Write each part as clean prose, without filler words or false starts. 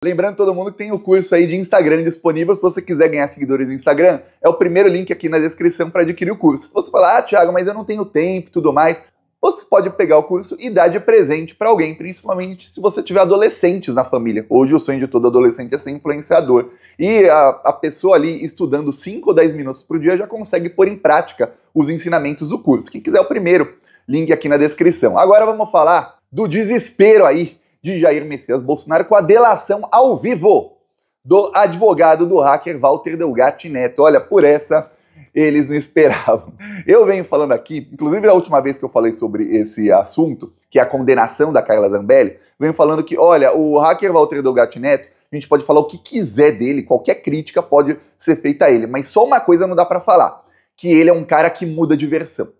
Lembrando todo mundo que tem o curso aí de Instagram disponível, se você quiser ganhar seguidores no Instagram, é o primeiro link aqui na descrição para adquirir o curso. Se você falar, Thiago, mas eu não tenho tempo e tudo mais, você pode pegar o curso e dar de presente para alguém, principalmente se você tiver adolescentes na família. Hoje o sonho de todo adolescente é ser influenciador. E a pessoa ali estudando 5 ou 10 minutos por dia já consegue pôr em prática os ensinamentos do curso. Quem quiser o primeiro, link aqui na descrição. Agora vamos falar do desespero aí de Jair Messias Bolsonaro com a delação ao vivo do advogado do hacker Walter Delgatti Neto. Olha, por essa eles não esperavam. Eu venho falando aqui, inclusive a última vez que eu falei sobre esse assunto, que é a condenação da Carla Zambelli, venho falando que, olha, o hacker Walter Delgatti Neto, a gente pode falar o que quiser dele, qualquer crítica pode ser feita a ele, mas só uma coisa não dá pra falar, que ele é um cara que muda de versão.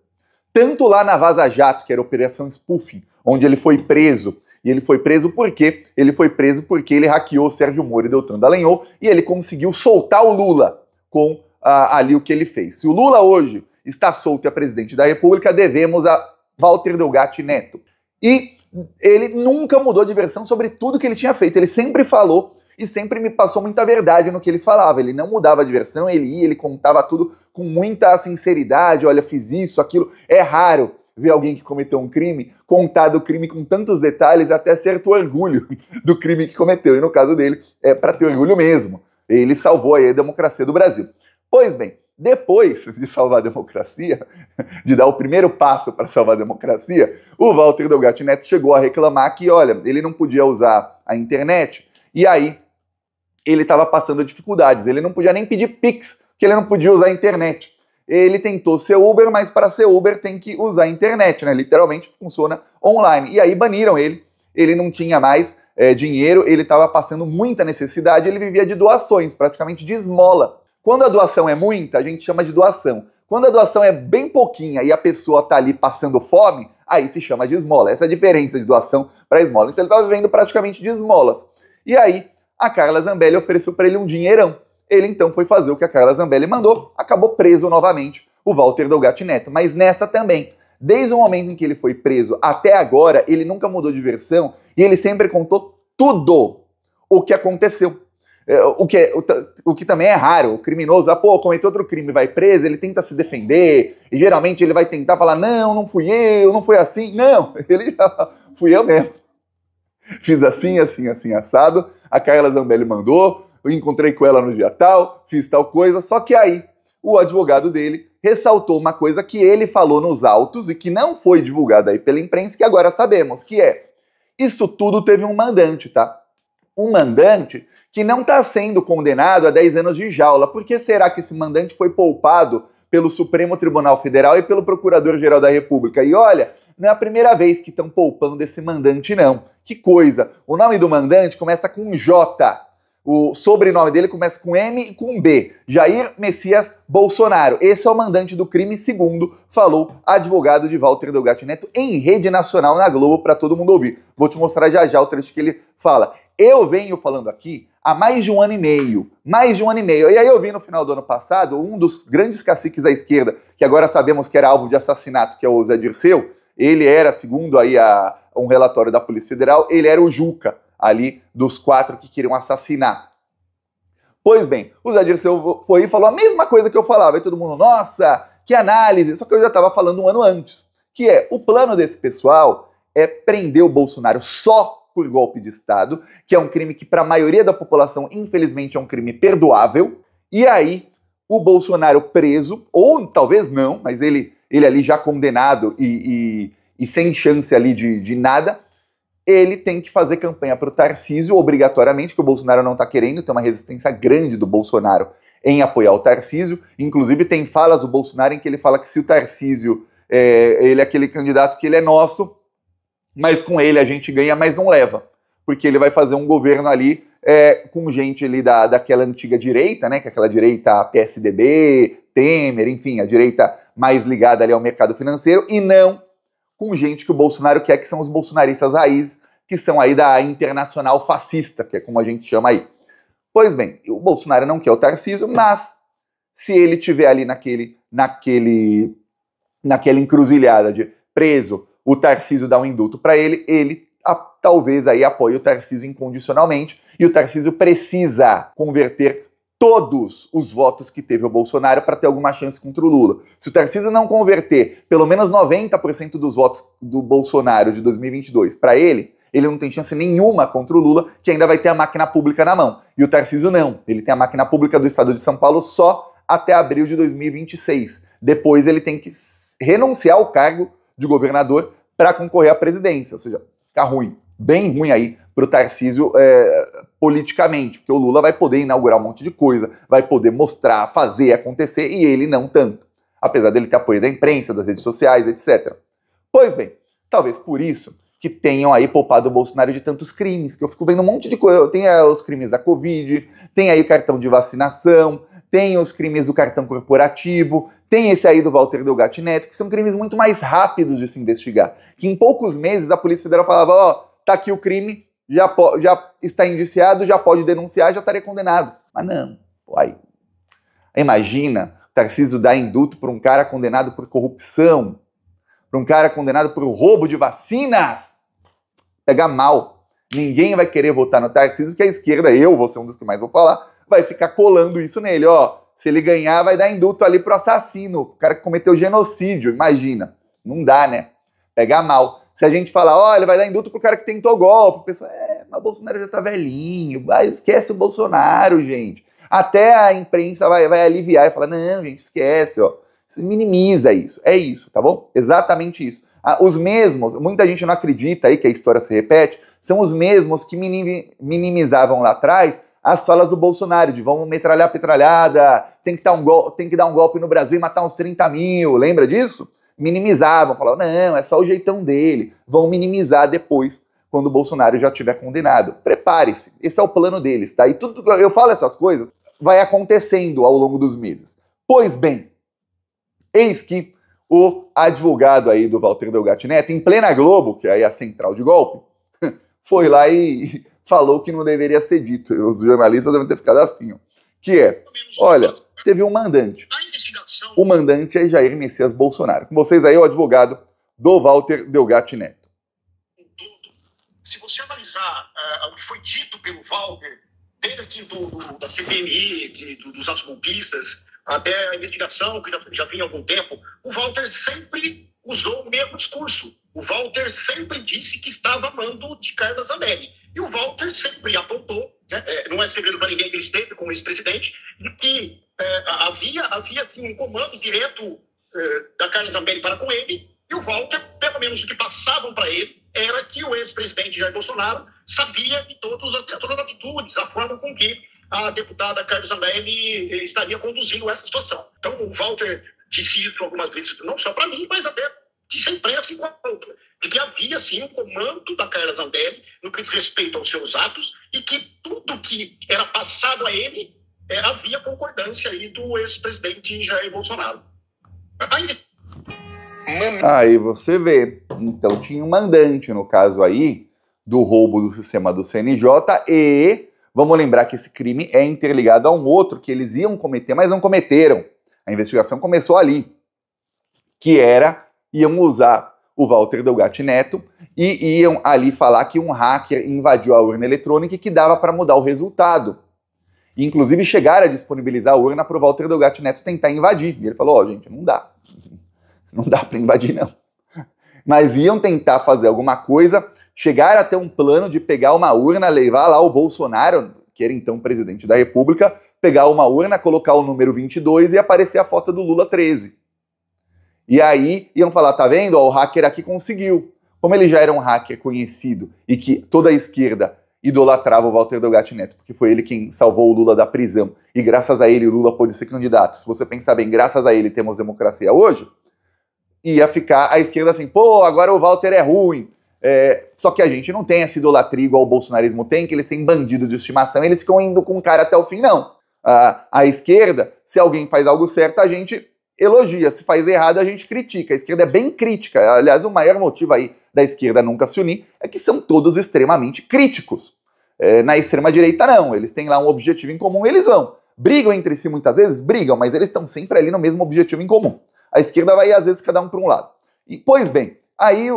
Tanto lá na Vaza Jato, que era a Operação Spoofing, onde ele foi preso. E ele foi preso por quê? Ele foi preso porque ele hackeou Sérgio Moro e Deltan Dallagnol e ele conseguiu soltar o Lula com ali o que ele fez. Se o Lula hoje está solto e é presidente da República, devemos a Walter Delgatti Neto. E ele nunca mudou de versão sobre tudo que ele tinha feito. Ele sempre falou e sempre me passou muita verdade no que ele falava. Ele não mudava de versão, ele ia, ele contava tudo com muita sinceridade. Olha, fiz isso, aquilo. É raro ver alguém que cometeu um crime contar do crime com tantos detalhes até certo orgulho do crime que cometeu. E no caso dele, é para ter orgulho mesmo. Ele salvou aí a democracia do Brasil. Pois bem, depois de salvar a democracia, de dar o primeiro passo para salvar a democracia, o Walter Delgatti Neto chegou a reclamar que, olha, ele não podia usar a internet e aí ele estava passando dificuldades. Ele não podia nem pedir Pix, porque ele não podia usar a internet. Ele tentou ser Uber, mas para ser Uber tem que usar a internet, né? Literalmente funciona online. E aí baniram ele, ele não tinha mais dinheiro, ele estava passando muita necessidade, ele vivia de doações, praticamente de esmola. Quando a doação é muita, a gente chama de doação. Quando a doação é bem pouquinha e a pessoa está ali passando fome, aí se chama de esmola. Essa é a diferença de doação para esmola. Então ele estava vivendo praticamente de esmolas. E aí a Carla Zambelli ofereceu para ele um dinheirão. Ele então foi fazer o que a Carla Zambelli mandou, acabou preso novamente, o Walter Delgatti Neto. Mas nessa também, desde o momento em que ele foi preso até agora, ele nunca mudou de versão e ele sempre contou tudo o que aconteceu. O que também é raro, o criminoso, cometeu outro crime, vai preso, ele tenta se defender, e geralmente ele vai tentar falar, não fui eu, não foi assim. Não, ele já fui eu mesmo. Fiz assim, assado, a Carla Zambelli mandou, eu encontrei com ela no dia tal, fiz tal coisa, só que aí o advogado dele ressaltou uma coisa que ele falou nos autos e que não foi divulgada aí pela imprensa, que agora sabemos, que é, isso tudo teve um mandante, tá? Um mandante que não está sendo condenado a 10 anos de jaula. Por que será que esse mandante foi poupado pelo Supremo Tribunal Federal e pelo Procurador-Geral da República? E olha, não é a primeira vez que estão poupando esse mandante, não. Que coisa! O nome do mandante começa com J. O sobrenome dele começa com M e com B. Jair Messias Bolsonaro. Esse é o mandante do crime, segundo falou advogado de Walter Delgatti Neto em rede nacional na Globo para todo mundo ouvir. Vou te mostrar já o trecho que ele fala. Eu venho falando aqui há mais de um ano e meio. E aí eu vi no final do ano passado um dos grandes caciques à esquerda, que agora sabemos que era alvo de assassinato, que é o Zé Dirceu. Ele era, segundo aí um relatório da Polícia Federal, ele era o Juca ali dos 4 que queriam assassinar. Pois bem, o Zé Dirceu foi e falou a mesma coisa que eu falava, e todo mundo, nossa, que análise, só que eu já estava falando um ano antes, que é, o plano desse pessoal é prender o Bolsonaro só por golpe de Estado, que é um crime que para a maioria da população, infelizmente, é um crime perdoável, e aí o Bolsonaro preso, ou talvez não, mas ele ali já condenado e sem chance ali de nada, ele tem que fazer campanha para o Tarcísio, obrigatoriamente, que o Bolsonaro não está querendo, tem uma resistência grande do Bolsonaro em apoiar o Tarcísio. Inclusive tem falas do Bolsonaro em que ele fala que se o Tarcísio, ele é aquele candidato que ele é nosso, mas com ele a gente ganha, mas não leva, porque ele vai fazer um governo ali com gente ali daquela antiga direita, né, que é aquela direita PSDB, Temer, enfim, a direita mais ligada ali ao mercado financeiro, e não com gente que o Bolsonaro quer, que são os bolsonaristas raízes, que são aí da internacional fascista, que é como a gente chama aí. Pois bem, o Bolsonaro não quer o Tarcísio, mas se ele tiver ali naquela encruzilhada de preso, o Tarcísio dá um indulto para ele talvez aí apoie o Tarcísio incondicionalmente, E o Tarcísio precisa converter todos os votos que teve o Bolsonaro para ter alguma chance contra o Lula. Se o Tarcísio não converter pelo menos 90% dos votos do Bolsonaro de 2022 para ele não tem chance nenhuma contra o Lula, que ainda vai ter a máquina pública na mão. E o Tarcísio não. Ele tem a máquina pública do estado de São Paulo só até abril de 2026. Depois ele tem que renunciar ao cargo de governador para concorrer à presidência. Ou seja, fica ruim, bem ruim aí para o Tarcísio politicamente, porque o Lula vai poder inaugurar um monte de coisa, vai poder mostrar, fazer, acontecer, e ele não tanto. Apesar dele ter apoio da imprensa, das redes sociais, etc. Pois bem, talvez por isso que tenham aí poupado o Bolsonaro de tantos crimes, que eu fico vendo um monte de coisa. Tem os crimes da Covid, tem aí o cartão de vacinação, tem os crimes do cartão corporativo, tem esse aí do Walter Delgatti Neto, que são crimes muito mais rápidos de se investigar. Que em poucos meses a Polícia Federal falava, ó, tá aqui o crime, já está indiciado, já pode denunciar, já estaria condenado. Mas não, aí. Imagina o Tarcísio dar indulto para um cara condenado por corrupção, para um cara condenado por roubo de vacinas. Pegar mal. Ninguém vai querer votar no Tarcísio, porque a esquerda, eu vou ser um dos que mais vou falar, vai ficar colando isso nele, ó. Se ele ganhar, vai dar indulto ali pro assassino, o cara que cometeu genocídio, imagina. Não dá, né? Pegar mal. Se a gente falar, olha, vai dar indulto pro cara que tentou golpe, o pessoal, mas o Bolsonaro já tá velhinho, esquece o Bolsonaro, gente. Até a imprensa vai aliviar e falar, não, gente, esquece, ó. Você minimiza isso, é isso, tá bom? Exatamente isso. Os mesmos, muita gente não acredita aí que a história se repete, são os mesmos que minimizavam lá atrás as falas do Bolsonaro, de vamos metralhar a petralhada, tem que dar um golpe no Brasil e matar uns 30 mil, lembra disso? Minimizavam, falavam, não, é só o jeitão dele, vão minimizar depois, quando o Bolsonaro já estiver condenado. Prepare-se, esse é o plano deles, tá? E tudo eu falo essas coisas, vai acontecendo ao longo dos meses. Pois bem, eis que o advogado aí do Walter Delgatti Neto, em plena Globo, que é a central de golpe, foi lá e falou que não deveria ser dito. Os jornalistas devem ter ficado assim, ó. Que é, olha, teve um mandante. O mandante é Jair Messias Bolsonaro. Com vocês aí, o advogado do Walter Delgatti Neto. Se você analisar o que foi dito pelo Walter, desde da CPMI, dos atos golpistas, até a investigação, que já vinha há algum tempo, o Walter sempre usou o mesmo discurso. O Walter sempre disse que estava a mando de Carla Zambelli. E o Walter sempre apontou, né, não é segredo para ninguém que ele esteve com o ex-presidente, de que havia assim, um comando direto da Carla Zambelli para com ele, e o Walter, pelo menos o que passavam para ele, era que o ex-presidente Jair Bolsonaro sabia de todas as atitudes, a forma com que a deputada Carla Zambelli estaria conduzindo essa situação. Então o Walter disse isso algumas vezes, não só para mim, mas até disse a imprensa enquanto outra, de que havia, sim, um comando da Carla Zambelli no que diz respeito aos seus atos e que tudo que era passado a ele havia concordância aí do ex-presidente Jair Bolsonaro. Aí você vê. Então tinha um mandante, no caso aí, do roubo do sistema do CNJ e vamos lembrar que esse crime é interligado a um outro que eles iam cometer, mas não cometeram. A investigação começou ali, que iam usar o Walter Delgatti Neto e iam ali falar que um hacker invadiu a urna eletrônica e que dava para mudar o resultado. E, inclusive, chegaram a disponibilizar a urna para o Walter Delgatti Neto tentar invadir. E ele falou, gente, não dá. Não dá para invadir, não. Mas iam tentar fazer alguma coisa, chegaram a ter um plano de pegar uma urna, levar lá o Bolsonaro, que era então presidente da República, pegar uma urna, colocar o número 22 e aparecer a foto do Lula 13. E aí iam falar, tá vendo? Ó, o hacker aqui conseguiu. Como ele já era um hacker conhecido e que toda a esquerda idolatrava o Walter Delgatti Neto, porque foi ele quem salvou o Lula da prisão, e graças a ele o Lula pôde ser candidato. Se você pensar bem, graças a ele temos democracia hoje, ia ficar a esquerda assim, pô, agora o Walter é ruim. Só que a gente não tem essa idolatria igual o bolsonarismo tem, que eles têm bandido de estimação, eles ficam indo com o cara até o fim, não. A esquerda, se alguém faz algo certo, a gente elogia, se faz errado, a gente critica. A esquerda é bem crítica. Aliás, o maior motivo aí da esquerda nunca se unir é que são todos extremamente críticos. Na extrema-direita, não. Eles têm lá um objetivo em comum e eles vão. Brigam entre si muitas vezes? Brigam, mas eles estão sempre ali no mesmo objetivo em comum. A esquerda vai, às vezes, cada um para um lado. E, pois bem, aí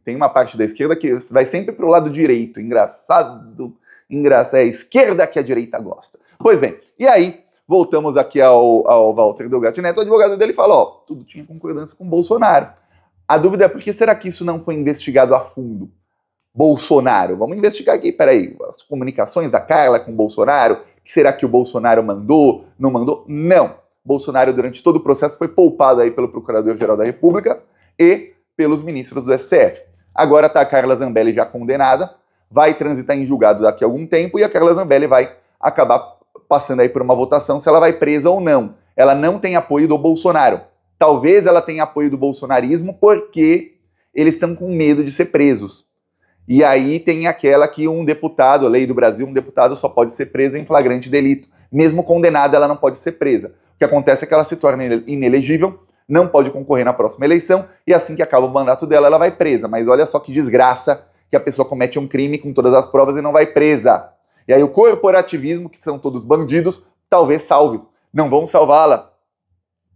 tem uma parte da esquerda que vai sempre para o lado direito. Engraçado. Engraçado, é a esquerda que a direita gosta. Pois bem, e aí, voltamos aqui ao Walter Delgatti Neto, o advogado dele fala, ó, tudo tinha concordância com Bolsonaro. A dúvida é por que será que isso não foi investigado a fundo? Bolsonaro, vamos investigar aqui, peraí, as comunicações da Carla com Bolsonaro, que será que o Bolsonaro mandou, não mandou? Não. Bolsonaro, durante todo o processo, foi poupado aí pelo Procurador-Geral da República e pelos ministros do STF. Agora está a Carla Zambelli já condenada, vai transitar em julgado daqui a algum tempo e a Carla Zambelli vai acabar passando aí por uma votação se ela vai presa ou não. Ela não tem apoio do Bolsonaro. Talvez ela tenha apoio do bolsonarismo porque eles estão com medo de ser presos. E aí tem aquela que um deputado, a lei do Brasil, um deputado só pode ser preso em flagrante delito. Mesmo condenada, ela não pode ser presa. O que acontece é que ela se torna inelegível, não pode concorrer na próxima eleição, e assim que acaba o mandato dela, ela vai presa. Mas olha só que desgraça que a pessoa comete um crime com todas as provas e não vai presa. E aí o corporativismo, que são todos bandidos, talvez salve. Não vão salvá-la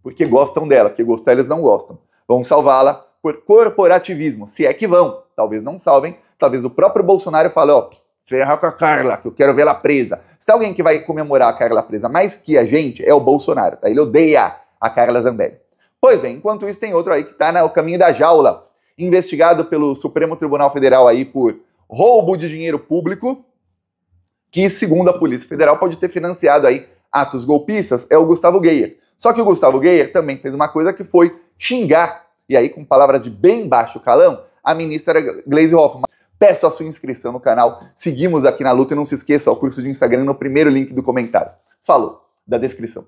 porque gostam dela, porque gostar eles não gostam. Vão salvá-la por corporativismo, se é que vão. Talvez não salvem, talvez o próprio Bolsonaro fale, ó, ferra com a Carla, que eu quero ver ela presa. Se tem alguém que vai comemorar a Carla presa mais que a gente, é o Bolsonaro, tá? Ele odeia a Carla Zambelli. Pois bem, enquanto isso tem outro aí que tá no caminho da jaula, investigado pelo Supremo Tribunal Federal aí por roubo de dinheiro público, que segundo a Polícia Federal pode ter financiado aí atos golpistas, é o Gustavo Geyer. Só que o Gustavo Geyer também fez uma coisa que foi xingar, e aí com palavras de bem baixo calão, a ministra Gleisi Hoffmann. Peço a sua inscrição no canal, seguimos aqui na luta e não se esqueça, o curso de Instagram no primeiro link do comentário. Falou, da descrição.